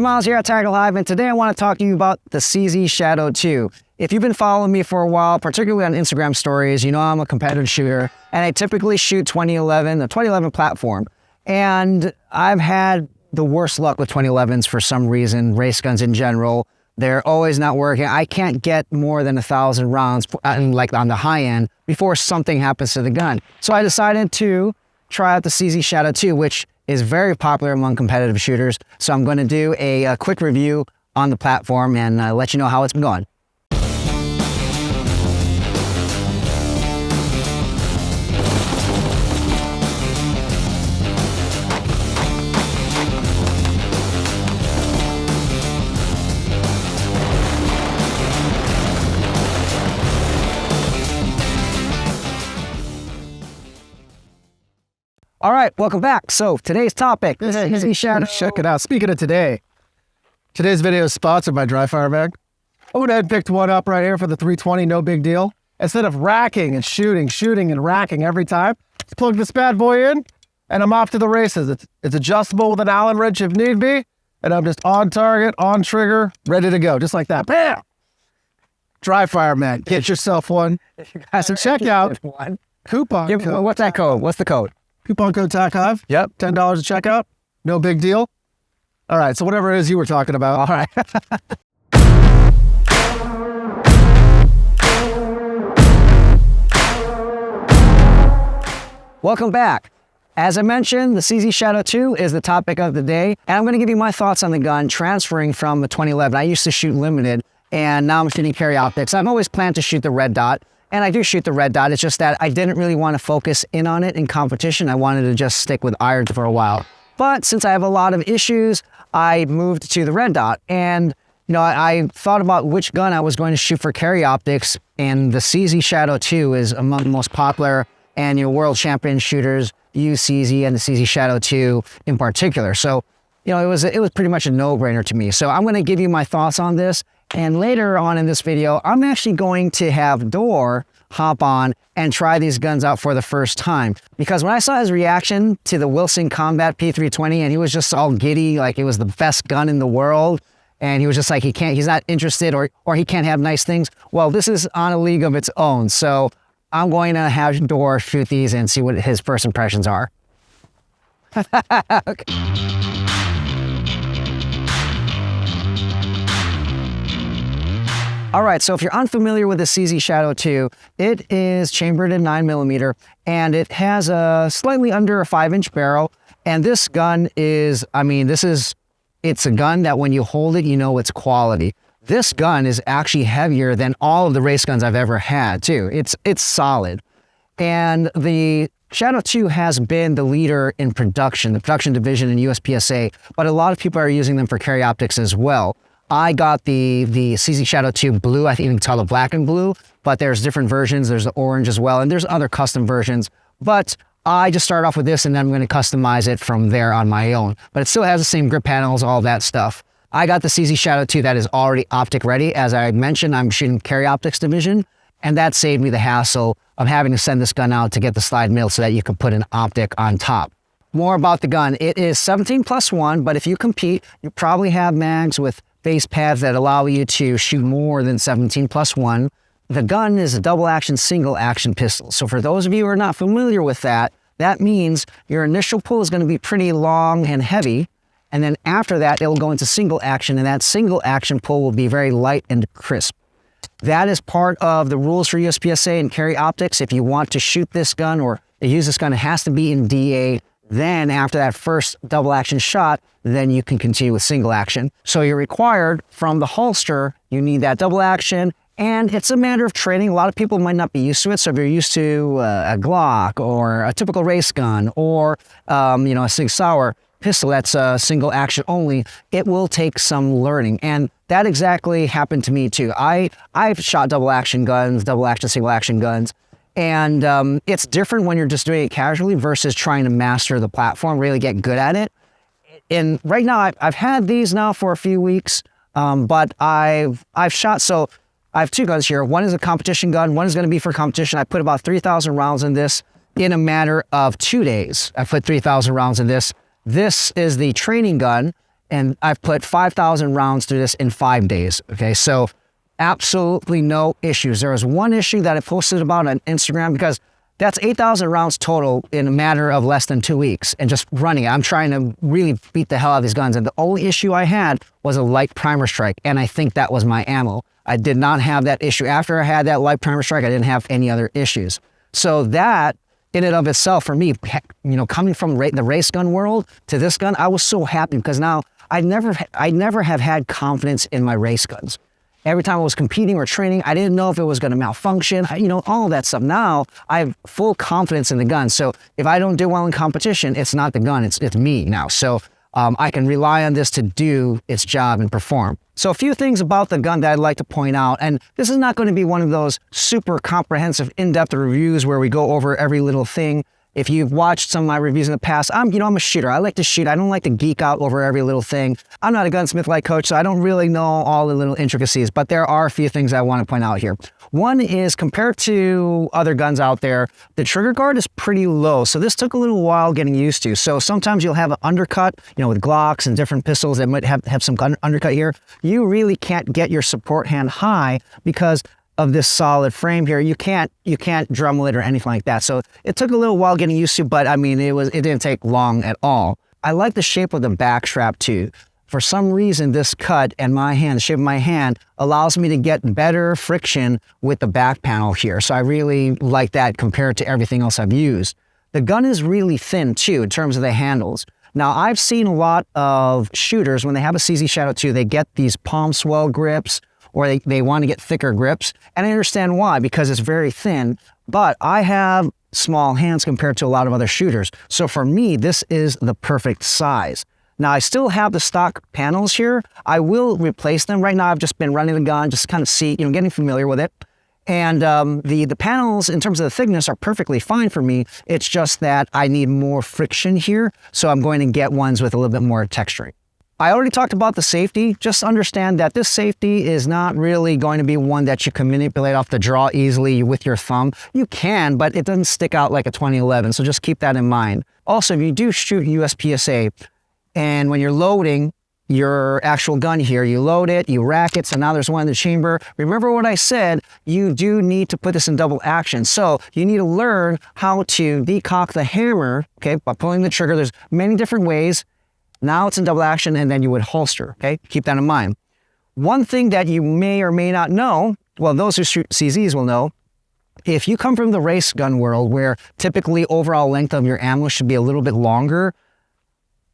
Myles here at Untitled Hyve, and today I want to talk to you about the CZ Shadow 2. If you've been following me for a while, particularly on Instagram stories, you know I'm a competitive shooter, and I typically shoot the 2011 platform. And I've had the worst luck with 2011s for some reason, race guns in general. They're always not working. I can't get more than 1,000 rounds, like on the high end, before something happens to the gun. So I decided to try out the CZ Shadow 2, which is very popular among competitive shooters. So I'm going to do a quick review on the platform and let you know how it's been going. All right, welcome back. So today's topic, CZ Shadow. Check it out. Speaking of today's video is sponsored by Dry Fire Mag. I went ahead and picked one up right here for the 320, no big deal. Instead of racking and shooting and racking every time, just plug this bad boy in and I'm off to the races. It's adjustable with an Allen wrench if need be, and I'm just on target, on trigger, ready to go, just like that. Bam! Dry Fire Mag. Get yourself one. So check out coupon code. What's that code? What's the code? Coupon code TACHYVE. Yep. $10 at checkout. No big deal. All right, so whatever it is you were talking about. All right. Welcome back. As I mentioned, the CZ Shadow 2 is the topic of the day, and I'm going to give you my thoughts on the gun transferring from the 2011. I used to shoot limited, and now I'm shooting carry optics. I've always planned to shoot the red dot, and I do shoot the red dot. It's just that I didn't really want to focus in on it in competition. I wanted to just stick with irons for a while. But since I have a lot of issues, I moved to the red dot. And you know, I thought about which gun I was going to shoot for carry optics, and the CZ Shadow 2 is among the most popular, and your world champion shooters use CZ and the CZ Shadow 2 in particular. So, you know, it was pretty much a no-brainer to me. So I'm going to give you my thoughts on this. And later on in this video, I'm actually going to have Dorr hop on and try these guns out for the first time. Because when I saw his reaction to the Wilson Combat P320, and he was just all giddy, like it was the best gun in the world, and he was just like, he's not interested, or he can't have nice things. Well, this is on a league of its own. So I'm going to have Dorr shoot these and see what his first impressions are. Okay. All right, so if you're unfamiliar with the CZ Shadow 2, it is chambered in 9mm, and it has a slightly under a 5-inch barrel. And this gun is, it's a gun that when you hold it, you know it's quality. This gun is actually heavier than all of the race guns I've ever had, too. It's solid. And the Shadow 2 has been the leader in production, the production division in USPSA, but a lot of people are using them for carry optics as well. I got the CZ Shadow 2 blue. I think you can tell the black and blue, but there's different versions. There's the orange as well, and there's other custom versions. But I just started off with this, and then I'm going to customize it from there on my own. But it still has the same grip panels, all that stuff. I got the CZ Shadow 2 that is already optic ready. As I mentioned, I'm shooting carry optics division, and that saved me the hassle of having to send this gun out to get the slide mill so that you can put an optic on top. More about the gun. It is 17+1, but if you compete, you probably have mags with base pads that allow you to shoot more than 17+1. The gun is a double action, single action pistol. So for those of you who are not familiar with that, that means your initial pull is going to be pretty long and heavy. And then after that, it'll go into single action, and that single action pull will be very light and crisp. That is part of the rules for USPSA and carry optics. If you want to shoot this gun or use this gun, it has to be in DA. Then after that first double action shot, then you can continue with single action. So you're required from the holster, you need that double action, and it's a matter of training. A lot of people might not be used to it. So if you're used to a Glock or a typical race gun or a Sig Sauer pistol that's single action only, it will take some learning. And that exactly happened to me too. I've shot double action guns, double action, single action guns. And it's different when you're just doing it casually versus trying to master the platform, really get good at it. And right now, I've had these now for a few weeks, but I've shot, so I have two guns here. One is a competition gun, one is going to be for competition. I put about 3,000 rounds in this in a matter of 2 days. I put 3,000 rounds in this. This is the training gun, and I've put 5,000 rounds through this in 5 days. Okay, so absolutely no issues. There was one issue that I posted about on Instagram because that's 8,000 rounds total in a matter of less than 2 weeks and just running it. I'm trying to really beat the hell out of these guns. And the only issue I had was a light primer strike. And I think that was my ammo. I did not have that issue. After I had that light primer strike, I didn't have any other issues. So that in and of itself for me, you know, coming from the race gun world to this gun, I was so happy because now I never have had confidence in my race guns. Every time I was competing or training, I didn't know if it was going to malfunction, you know, all of that stuff. Now I have full confidence in the gun. So if I don't do well in competition, it's not the gun, it's me now. So I can rely on this to do its job and perform. So a few things about the gun that I'd like to point out, and this is not going to be one of those super comprehensive, in-depth reviews where we go over every little thing. If you've watched some of my reviews in the past, I'm a shooter. I like to shoot. I don't like to geek out over every little thing. I'm not a gunsmith like Coach, so I don't really know all the little intricacies, but there are a few things I want to point out here. One is compared to other guns out there, the trigger guard is pretty low. So this took a little while getting used to. So sometimes you'll have an undercut, you know, with Glocks and different pistols that might have some undercut here. You really can't get your support hand high because of this solid frame here. You can't Dremel it or anything like that. So it took a little while getting used to, but I mean, it didn't take long at all. I like the shape of the back strap too. For some reason, this cut and the shape of my hand allows me to get better friction with the back panel here. So I really like that compared to everything else I've used. The gun is really thin too in terms of the handles. Now, I've seen a lot of shooters, when they have a CZ Shadow 2, they get these palm swell grips, or they want to get thicker grips. And I understand why, because it's very thin, but I have small hands compared to a lot of other shooters. So for me, this is the perfect size. Now, I still have the stock panels here. I will replace them. Right now, I've just been running the gun, just kind of getting familiar with it. And the panels, in terms of the thickness, are perfectly fine for me. It's just that I need more friction here, so I'm going to get ones with a little bit more texturing. I already talked about the safety. Just understand that this safety is not really going to be one that you can manipulate off the draw easily with your thumb. You can, but it doesn't stick out like a 2011, so just keep that in mind. Also, if you do shoot USPSA, and when you're loading your actual gun here, you load it, you rack it, so now there's one in the chamber. Remember what I said, you do need to put this in double action. So you need to learn how to decock the hammer, okay, by pulling the trigger. There's many different ways. Now it's in double action, and then you would holster, okay? Keep that in mind. One thing that you may or may not know, well, those who shoot CZs will know, if you come from the race gun world where typically overall length of your ammo should be a little bit longer,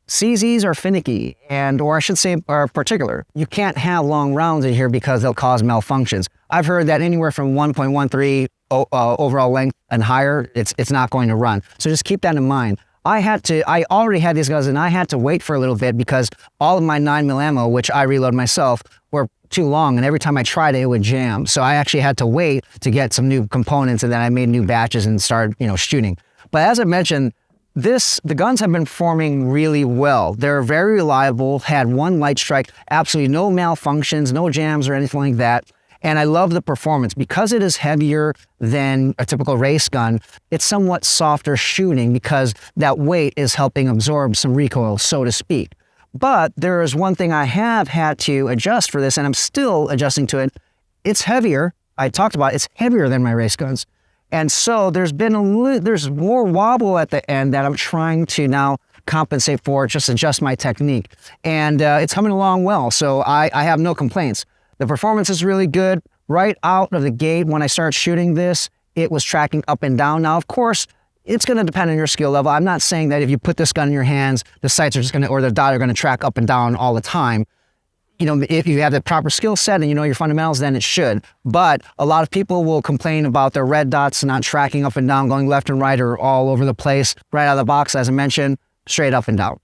CZs are finicky, or I should say are particular. You can't have long rounds in here because they'll cause malfunctions. I've heard that anywhere from 1.13 overall length and higher, it's not going to run. So just keep that in mind. I already had these guns and I had to wait for a little bit because all of my 9mm ammo, which I reload myself, were too long, and every time I tried it, it would jam. So I actually had to wait to get some new components, and then I made new batches and started, shooting. But as I mentioned, the guns have been performing really well. They're very reliable, had one light strike, absolutely no malfunctions, no jams or anything like that. And I love the performance. Because it is heavier than a typical race gun, it's somewhat softer shooting because that weight is helping absorb some recoil, so to speak. But there is one thing I have had to adjust for this, and I'm still adjusting to it. It's heavier. I talked about it. It's heavier than my race guns. And so there's more wobble at the end that I'm trying to now compensate for, just adjust my technique. And it's coming along well, so I have no complaints. The performance is really good. Right out of the gate, when I started shooting this, it was tracking up and down. Now, of course, it's going to depend on your skill level. I'm not saying that if you put this gun in your hands, the sights are just going to, or the dot are going to track up and down all the time. If you have the proper skill set and you know your fundamentals, then it should. But a lot of people will complain about their red dots not tracking up and down, going left and right or all over the place. Right out of the box, as I mentioned, straight up and down.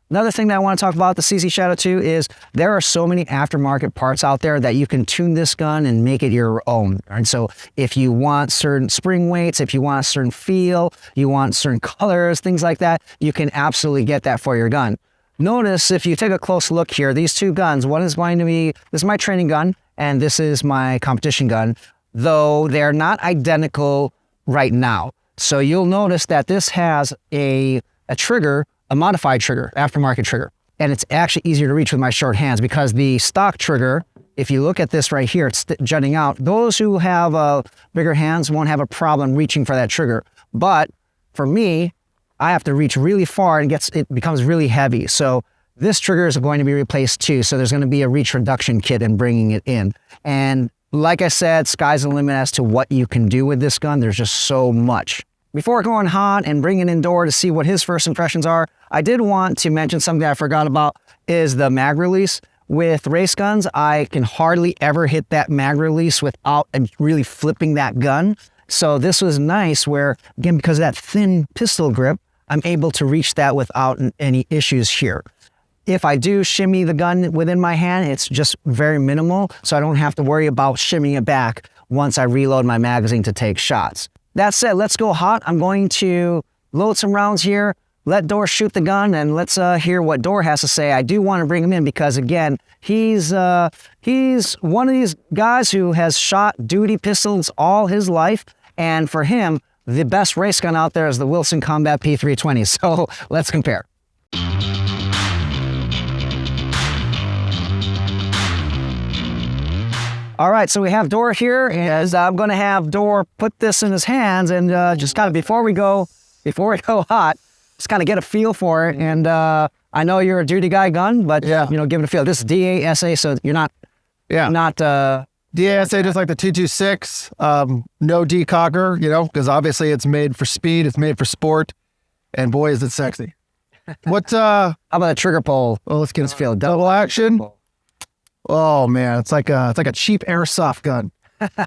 Another thing that I want to talk about the CZ Shadow 2 is there are so many aftermarket parts out there that you can tune this gun and make it your own. And so if you want certain spring weights, if you want a certain feel, you want certain colors, things like that, you can absolutely get that for your gun. Notice if you take a close look here, these two guns, one is going to be, this is my training gun and this is my competition gun, though they're not identical right now. So you'll notice that this has a trigger, a modified trigger, aftermarket trigger. and it's actually easier to reach with my short hands because the stock trigger, if you look at this right here, it's jutting out. Those who have bigger hands won't have a problem reaching for that trigger. But for me, I have to reach really far and it becomes really heavy. So this trigger is going to be replaced too. So there's going to be a reach reduction kit in bringing it in. And like I said, sky's the limit as to what you can do with this gun. There's just so much. Before going hot and bringing in Dorr to see what his first impressions are, I did want to mention something I forgot about is the mag release. With race guns, I can hardly ever hit that mag release without really flipping that gun. So this was nice where, again, because of that thin pistol grip, I'm able to reach that without any issues here. If I do shimmy the gun within my hand, it's just very minimal, so I don't have to worry about shimmying it back once I reload my magazine to take shots. That said, let's go hot. I'm going to load some rounds here, let Dorr shoot the gun, and let's hear what Dorr has to say. I do want to bring him in because, again, he's one of these guys who has shot duty pistols all his life, and for him, the best race gun out there is the Wilson Combat P320. So let's compare. All right, so we have Dorr here, and I'm going to have Dorr put this in his hands, and just kind of before we go hot, just kind of get a feel for it. And I know you're a duty guy gun, but yeah, you know, give it a feel. This is DASA, so you're not, DASA, just like the 226, no decocker, you know, because obviously it's made for speed, it's made for sport, and boy is it sexy. What? How about a trigger pull? Well, let's get his feel. Double action. Oh man, it's like a cheap airsoft gun.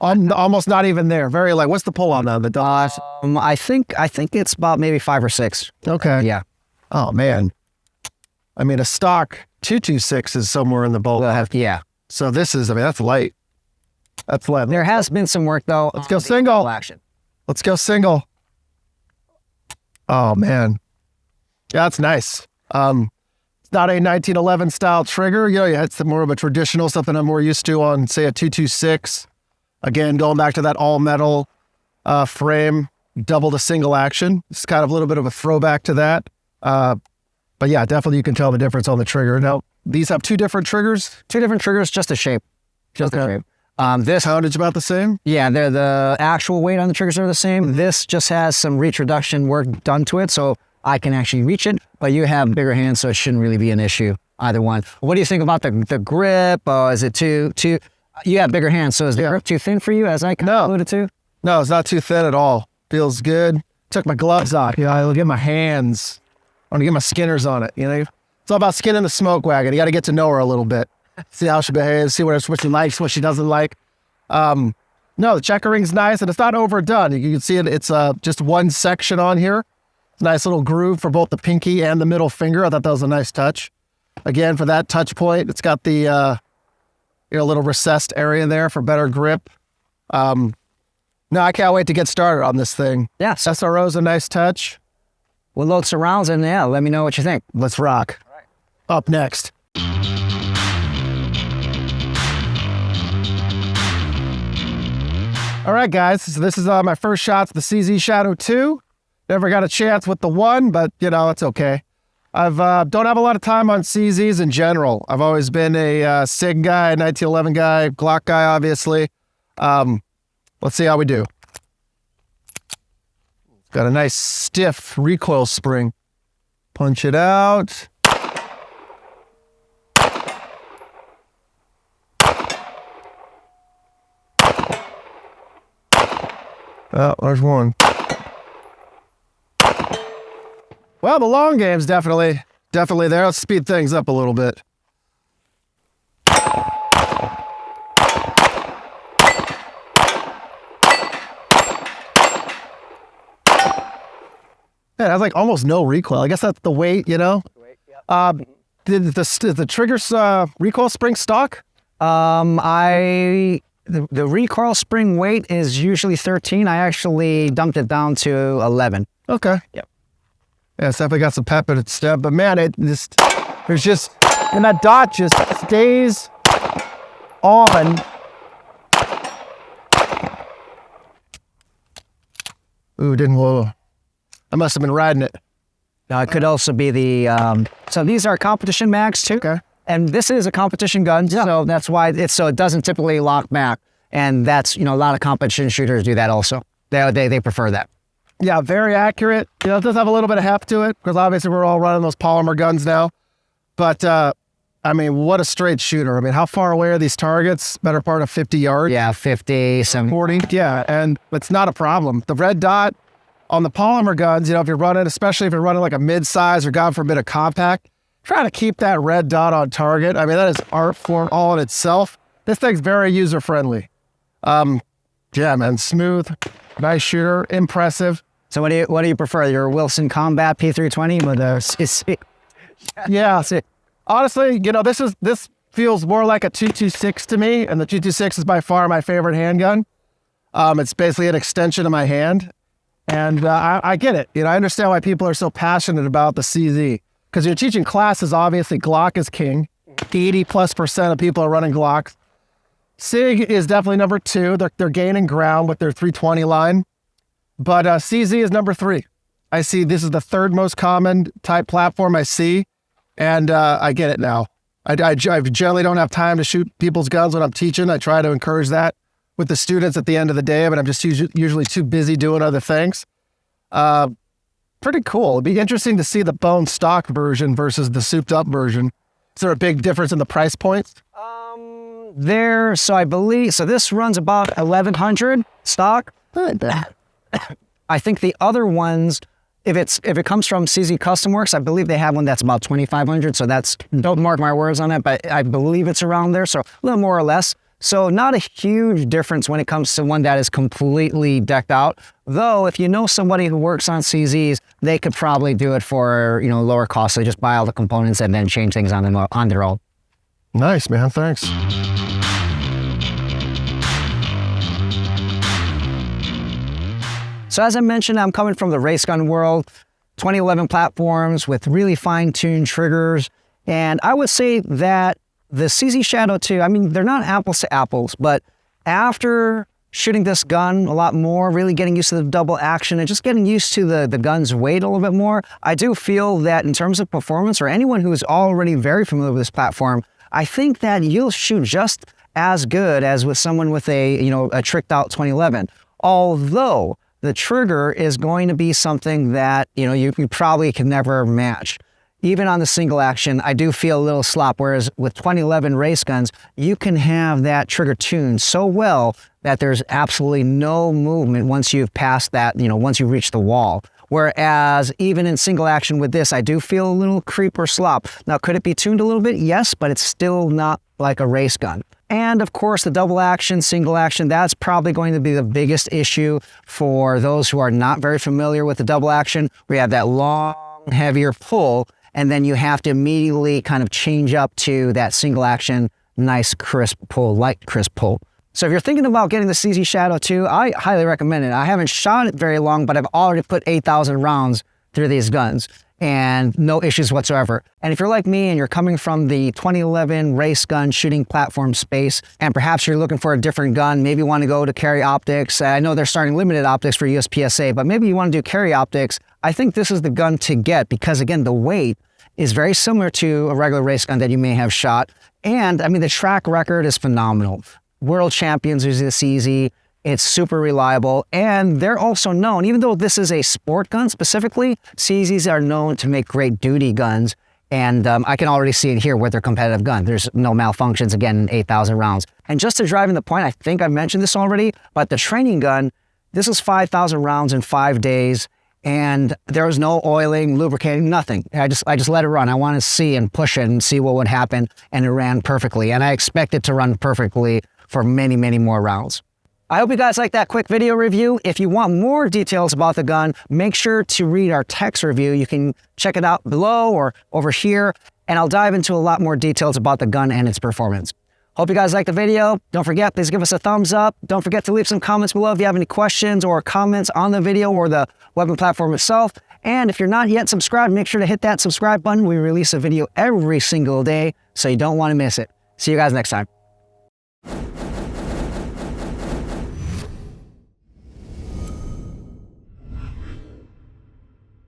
I'm almost not even there. Very light. What's the pull on that? I think it's about maybe 5 or 6. Okay. Yeah. Oh man. I mean, a stock 226 is somewhere in the ballpark. Yeah. So this is, I mean, that's light. That's light. There has been some work though. Let's go single. Action. Let's go single. Oh man. Yeah, that's nice. It's not a 1911 style trigger. You know, it's more of a traditional, something I'm more used to on, say, a 226. Again, going back to that all metal frame, double to single action. It's kind of a little bit of a throwback to that. But yeah, definitely you can tell the difference on the trigger. Now, these have 2 different triggers? 2 different triggers, just a shape. Just a shape. This poundage about the same? Yeah, the actual weight on the triggers are the same. This just has some reach reduction work done to it, so I can actually reach it, but you have bigger hands, so it shouldn't really be an issue, either one. What do you think about the grip? Is it too, you have bigger hands, so is the grip too thin for you, as I alluded to? No, it's not too thin at all. Feels good. Took my gloves off. You know, I get my hands. I want to get my skinners on it, you know? It's all about skinning the smoke wagon. You got to get to know her a little bit. See how she behaves, see what she likes, what she doesn't like. No, the checkering's nice, and it's not overdone. You can see it. It's just one section on here. Nice little groove for both the pinky and the middle finger. I thought that was a nice touch. Again, for that touch point, it's got the little recessed area there for better grip. No, I can't wait to get started on this thing. Yeah. SRO's a nice touch. We'll load some rounds, and yeah, let me know what you think. Let's rock. All right. Up next. All right, guys. So this is my first shots of the CZ Shadow 2. Never got a chance with the 1, but, you know, it's okay. I've don't have a lot of time on CZs in general. I've always been a SIG guy, 1911 guy, Glock guy, obviously. Let's see how we do. Got a nice stiff recoil spring. Punch it out. Oh, there's one. Well, the long game's definitely there. Let's speed things up a little bit. Man, it has like almost no recoil. I guess that's the weight, you know? Did the trigger's recoil spring stock? The recoil spring weight is usually 13. I actually dumped it down to 11. Okay. Yep. Yeah, it's definitely got some pep in its step, but man, there's just, and that dot just stays on. Ooh, didn't blow. I must have been riding it. Now, it could also be the, so these are competition mags too. Okay. And this is a competition gun, so that's why so it doesn't typically lock back. And that's, a lot of competition shooters do that also. They prefer that. Yeah, very accurate. It does have a little bit of heft to it because obviously we're all running those polymer guns now. But, I mean, what a straight shooter. I mean, how far away are these targets? Better part of 50 yards? Yeah, 50, 70. 40. Yeah, and it's not a problem. The red dot on the polymer guns, if you're running, especially if you're running like a mid-size or God forbid a compact, try to keep that red dot on target. I mean, that is art form all in itself. This thing's very user-friendly. Yeah, man, smooth, nice shooter, impressive. So what do you prefer? Your Wilson Combat P320 with a CC? Yeah. Honestly, this feels more like a 226 to me, and the 226 is by far my favorite handgun. It's basically an extension of my hand, and I get it. I understand why people are so passionate about the CZ, because you're teaching classes, obviously Glock is king. 80+% of people are running Glocks. SIG is definitely number 2. They're gaining ground with their 320 line, but CZ is number 3. I see this is the 3rd most common type platform I see. And I get it now. I generally don't have time to shoot people's guns when I'm teaching. I try to encourage that with the students at the end of the day, but I'm just usually too busy doing other things. Pretty cool. It'd be interesting to see the bone stock version versus the souped up version. Is there a big difference in the price points? So I believe, this runs about 1,100 stock. I think the other ones, if it comes from CZ Custom Works, I believe they have one that's about 2,500. So don't mark my words on it, but I believe it's around there. So a little more or less. So not a huge difference when it comes to one that is completely decked out. Though, if you know somebody who works on CZs, they could probably do it for, lower cost. They just buy all the components and then change things on their own. Nice, man. Thanks. So as I mentioned, I'm coming from the race gun world, 2011 platforms with really fine-tuned triggers. And I would say that the CZ Shadow 2, I mean, they're not apples to apples, but after shooting this gun a lot more, really getting used to the double action and just getting used to the gun's weight a little bit more, I do feel that in terms of performance, or anyone who is already very familiar with this platform, I think that you'll shoot just as good as with someone with a tricked out 2011. Although the trigger is going to be something that, you probably can never match. Even on the single action, I do feel a little slop, whereas with 2011 race guns, you can have that trigger tuned so well that there's absolutely no movement once you've passed that, once you reach the wall. Whereas even in single action with this, I do feel a little creep or slop. Now, could it be tuned a little bit? Yes, but it's still not like a race gun. And of course, the double action, single action, that's probably going to be the biggest issue for those who are not very familiar with the double action, where you have that long, heavier pull, and then you have to immediately kind of change up to that single action, nice crisp pull, light crisp pull. So if you're thinking about getting the CZ Shadow 2, I highly recommend it. I haven't shot it very long, but I've already put 8,000 rounds through these guns and no issues whatsoever. And if you're like me and you're coming from the 2011 race gun shooting platform space, and perhaps you're looking for a different gun, maybe you want to go to carry optics. I know they're starting limited optics for USPSA, but maybe you want to do carry optics. I think this is the gun to get because, again, the weight is very similar to a regular race gun that you may have shot. And I mean, the track record is phenomenal. World champions using the CZ. It's super reliable, and they're also known, even though this is a sport gun specifically, CZs are known to make great duty guns, and I can already see it here with their competitive gun. There's no malfunctions, again, 8,000 rounds. And just to drive in the point, I think I've mentioned this already, but the training gun, this is 5,000 rounds in 5 days, and there was no oiling, lubricating, nothing. I just let it run. I want to see and push it and see what would happen, and it ran perfectly, and I expect it to run perfectly for many, many more rounds. I hope you guys like that quick video review. If you want more details about the gun, make sure to read our text review. You can check it out below or over here, and I'll dive into a lot more details about the gun and its performance. Hope you guys liked the video. Don't forget, please give us a thumbs up. Don't forget to leave some comments below if you have any questions or comments on the video or the weapon platform itself. And if you're not yet subscribed, make sure to hit that subscribe button. We release a video every single day, so you don't want to miss it. See you guys next time.